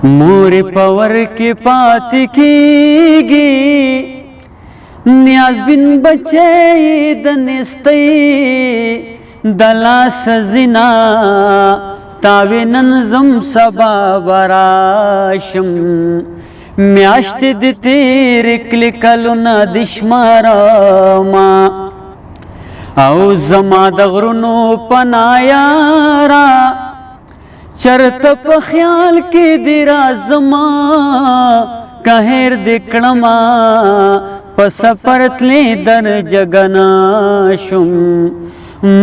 مور پور کې پاتې کېږي نیاز بن بچی د نستۍ د لاس زنا تاوې نن زم سبا براشم میاشتې د تېرې کړې کلونه د شمارما او زما د غرونو پناه یاره چرته په خیال کې دې رازما که هېر دې کړمه په سفر تلې در جګنا شم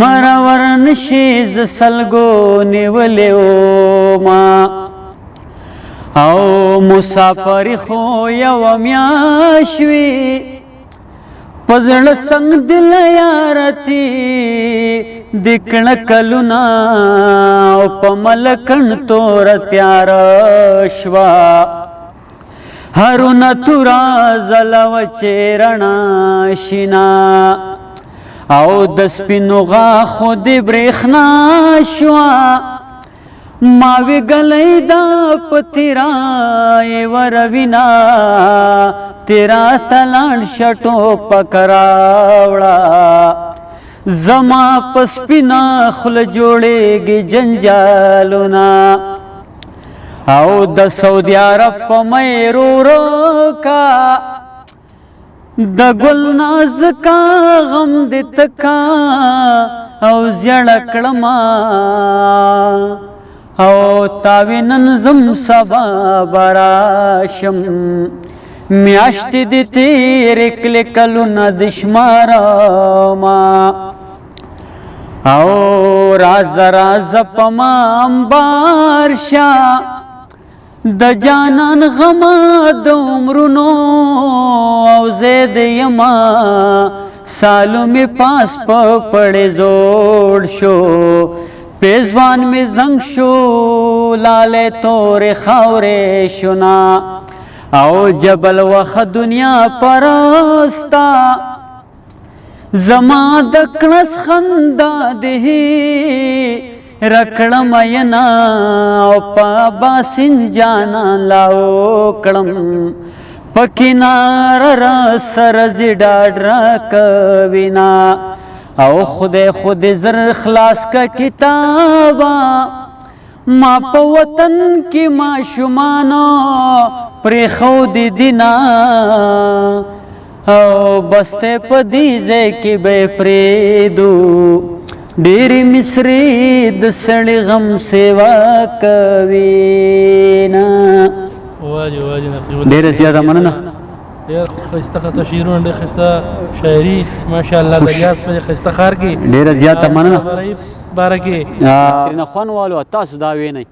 مرور نشي ز سلګو نیولې وما او مسافر خو یوه میاشت وي په زړه څنګ دل یارتي د کړه کلونه او په ملکڼ توره تیاره شوه هرونه توره ځله وچې رڼا شینا او د سپینو غاښو د برېښنا شوه ما وی ګلی دا په تیرا یې وروینا تیرا ته لاړ شه ټوپک راوړه زما په سپینه خوله جوړېږي جنجالونه او د سعودي عرب په میرو روکا د ګل نازکا غم دې تکا او زیړه کړما او تاوې نن زم سبا براشم میاشتې دې تېرې کړې کلونه د شمارما او رازه رازه په ما امبار شه د جانان غمه د عمرونو او زید یما سالو می پاس په پړې زوړ شو پیزوان می زنګ شو لاله تورې خاورې شونا او جبل وخ دنیا پرستا زما د کړس خندا ده رکړم ینا او پابا سنجانا لاو کړم پکینار را سر زډاډ را کوینا او خود زر خلاص کا کتابا ما په وطن کې ما شمانو پر خود دینا او بسته په دې ځای کې به پریدو ډېرې مصري د سړي غم سیوا کوینا ډېره زیاته مننه ښایسته ښایسته شعرونه ډېر ښایسته شاعري ماشاءالله د ریاض په ښایسته ښار کې ډېره زیاته مننه باره کې ترېنه خوند والو تاسو دا وینئ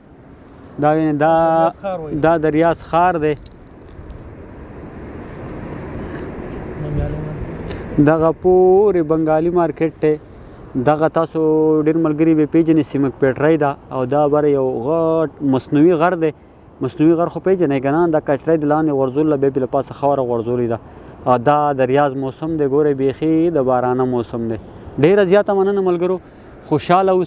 دا د ریاض ښار دی دغه پورې بنګالي مارکیټ دی دغه تاسو ډېر ملګري به پیژنئ سیمک پیټرۍ ده او دا بره یو غټ مصنوعي غر دی مصنوعي غر خو پیژنئ که نه دا کچرۍ د لاندې غورځولو بیا له پاسه خاوره غورځولې ده دا د ریاض موسم دی ګورئ بیخي د بارانه موسم دی ډېره زیاته مننه ملګرو خوشحاله اوسئ